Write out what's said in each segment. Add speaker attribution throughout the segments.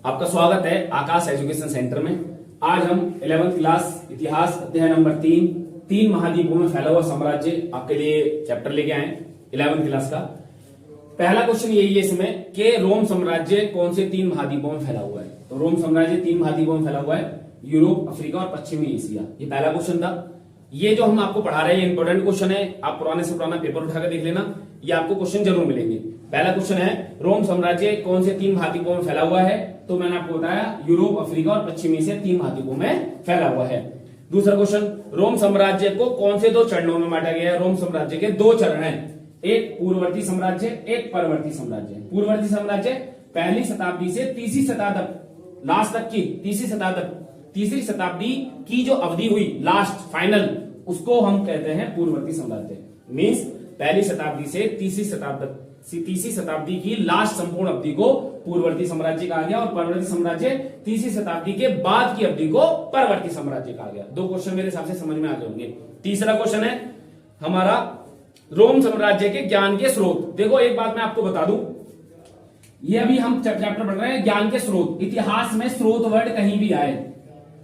Speaker 1: आपका स्वागत है आकाश एजुकेशन सेंटर में। आज हम 11वीं क्लास इतिहास अध्याय नंबर 3 महाद्वीपों में फैला हुआ साम्राज्य आपके लिए चैप्टर लेके आए 11वीं क्लास का। पहला क्वेश्चन यही है इसमें कि रोम साम्राज्य कौन से 3 महाद्वीपों में फैला हुआ है। तो रोम साम्राज्य 3 महाद्वीपों में फैला हुआ है, यूरोप, अफ्रीका और पश्चिमी एशिया। ये पहला क्वेश्चन था। ये जो हम आपको पढ़ा रहे हैं ये इंपॉर्टेंट क्वेश्चन है, आप पुराने से पुराना पेपर उठाकर देख लेना, ये आपको क्वेश्चन जरूर मिलेंगे। पहला क्वेश्चन है रोम साम्राज्य कौन से 3 महाद्वीपों में फैला हुआ है। तो मैंने आपको बताया यूरोप, अफ्रीका और पश्चिमी एशिया 3 महाद्वीपों में फैला हुआ है। दूसरा क्वेश्चन, रोम साम्राज्य को कौन से 2 चरणों में बांटा गया है। रोम साम्राज्य के 2 चरण हैं, एक पूर्ववर्ती साम्राज्य, एक परवर्ती साम्राज्य। पूर्ववर्ती साम्राज्य पहली शताब्दी से तीसरी शताब्दी लास्ट तक की तीसरी शताब्दी की जो अवधि हुई लास्ट फाइनल, उसको हम कहते हैं पूर्ववर्ती साम्राज्य। मींस पहली शताब्दी से तीसरी शताब्दी की लास्ट संपूर्ण अवधि को पूर्ववर्ती साम्राज्य कहा गया और परवर्ती साम्राज्य तीसरी शताब्दी के बाद की अवधि को परवर्ती साम्राज्य कहा गया। 2 क्वेश्चन मेरे हिसाब से समझ में आ गए होंगे। तीसरा क्वेश्चन है हमारा रोम साम्राज्य के ज्ञान के स्रोत। देखो एक बात मैं आपको बता दूं, ये अभी हम चैप्टर पढ़ रहे हैं ज्ञान के स्रोत। इतिहास में स्रोत वर्ड कहीं भी आए,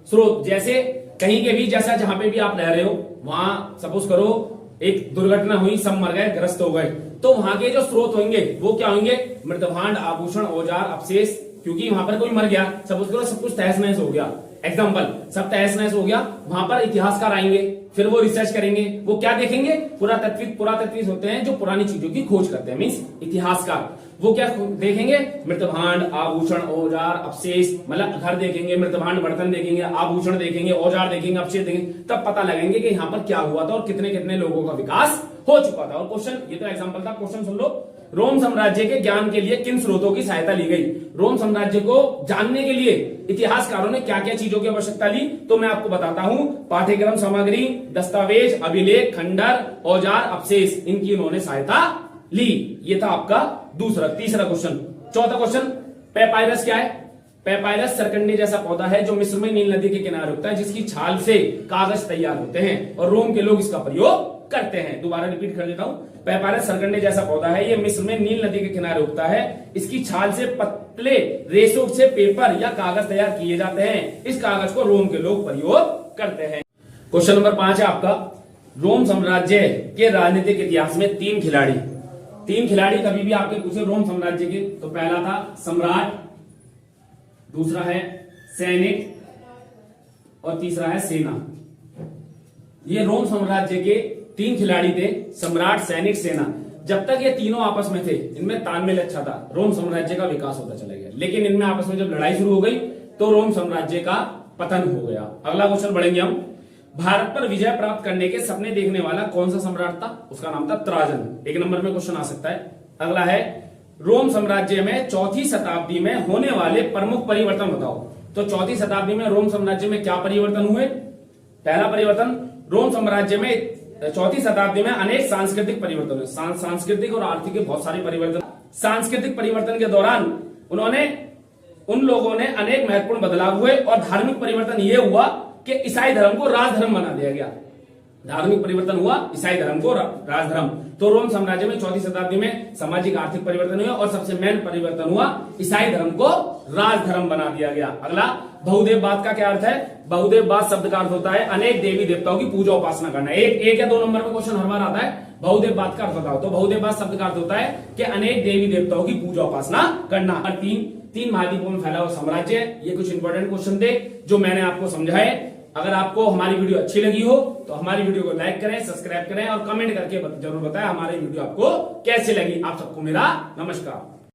Speaker 1: स्रोत जैसे कहीं के भी, जैसा जहां पे भी आप रह रहे हो वहां सपोज करो एक दुर्घटना हुई, सब मर गए, ग्रस्त हो गए, तो वहां के जो स्रोत होंगे वो क्या होंगे, मृतभांड, आभूषण, औजार, अवशेष। क्योंकि वहां पर कोई मर गया, सपोज करो सब कुछ तहस नहस हो गया, एग्जाम्पल सब तहस नहस हो गया, वहां पर इतिहासकार आएंगे, फिर वो रिसर्च करेंगे, वो क्या देखेंगे, पुरातत्विक होते हैं जो पुरानी चीजों की खोज करते हैं, मीन्स इतिहासकार। वो क्या देखेंगे, मृतभांड, आभूषण, औजार, अवशेष, मतलब घर देखेंगे, मृतभांड बर्तन देखेंगे, आभूषण देखेंगे, औजार देखेंगे, अवशेष देखेंगे, तब पता लगेंगे कि यहाँ पर क्या हुआ था और कितने कितने लोगों का विकास हो चुका था। और क्वेश्चन, ये तो एग्जाम्पल था, क्वेश्चन सुन लो। रोम साम्राज्य के ज्ञान के लिए किन स्रोतों की सहायता ली गई। रोम साम्राज्य को जानने के लिए इतिहासकारों ने क्या क्या चीजों की आवश्यकता ली, तो मैं आपको बताता हूं। पाठ्यक्रम सामग्री, दस्तावेज, अभिलेख, खंडर, औजार, अवशेष, इनकी उन्होंने सहायता ली। ये था आपका तीसरा क्वेश्चन। चौथा क्वेश्चन, पेपायरस क्या है। पेपायरस सरकंडे जैसा पौधा है जो मिस्र में नील नदी के किनारे उगता है, जिसकी छाल से कागज तैयार होते हैं और रोम के लोग इसका प्रयोग करते हैं। दोबारा रिपीट कर देता हूं, पेपायरस सरकंडे जैसा पौधा है, ये मिस्र में नील नदी के किनारे उगता है, इसकी छाल से पतले रेशों से पेपर या कागज तैयार किए जाते हैं, इस कागज को रोम के लोग प्रयोग करते हैं। क्वेश्चन नंबर 5 है आपका, रोम साम्राज्य के राजनीतिक इतिहास में 3 खिलाड़ी कभी भी आपके पूछे रोम साम्राज्य के, तो पहला था सम्राट, दूसरा है सैनिक और तीसरा है सेना। ये रोम साम्राज्य के 3 खिलाड़ी थे, सम्राट, सैनिक, सेना। जब तक ये तीनों आपस में थे, इनमें तालमेल अच्छा था, रोम साम्राज्य का विकास होता चला गया। लेकिन इनमें आपस में जब लड़ाई शुरू हो गई तो रोम साम्राज्य का पतन हो गया। अगला क्वेश्चन बढ़ेंगे हम। भारत पर विजय प्राप्त करने के सपने देखने वाला कौन सा सम्राट था, उसका नाम था त्राजन। 1 नंबर में क्वेश्चन आ सकता है। अगला है रोम साम्राज्य में 4वीं शताब्दी में होने वाले प्रमुख परिवर्तन बताओ। तो 4वीं शताब्दी में रोम साम्राज्य में क्या परिवर्तन हुए। पहला परिवर्तन, रोम साम्राज्य में 4वीं शताब्दी में अनेक सांस्कृतिक परिवर्तन हुए, सांस्कृतिक और आर्थिक बहुत सारे परिवर्तन। सांस्कृतिक परिवर्तन के दौरान उन लोगों ने अनेक महत्वपूर्ण बदलाव हुए और धार्मिक परिवर्तन यह हुआ कि ईसाई धर्म को राजधर्म बना दिया गया। धार्मिक परिवर्तन हुआ, ईसाई धर्म को राजधर्म। तो रोम साम्राज्य में 4वीं शताब्दी में सामाजिक आर्थिक परिवर्तन हुआ और सबसे मेन परिवर्तन हुआ, ईसाई धर्म को राजधर्म बना दिया गया। अगला, बहुदेववाद का क्या अर्थ है। बहुदेववाद शब्द का अर्थ होता है अनेक देवी देवताओं की पूजा उपासना करना। एक या 2 नंबर में क्वेश्चन हर बार आता है, बहुदेववाद का अर्थ बताओ। तो बहुदेववाद शब्द का अर्थ होता है कि अनेक देवी देवताओं की पूजा उपासना करना। और 3 महाद्वीपों में फैला हुआ साम्राज्य। ये कुछ इंपॉर्टेंट क्वेश्चन थे जो मैंने आपको समझाए। अगर आपको हमारी वीडियो अच्छी लगी हो तो हमारी वीडियो को लाइक करें, सब्सक्राइब करें और कमेंट करके जरूर बताएं हमारी वीडियो आपको कैसे लगी। आप सबको मेरा नमस्कार।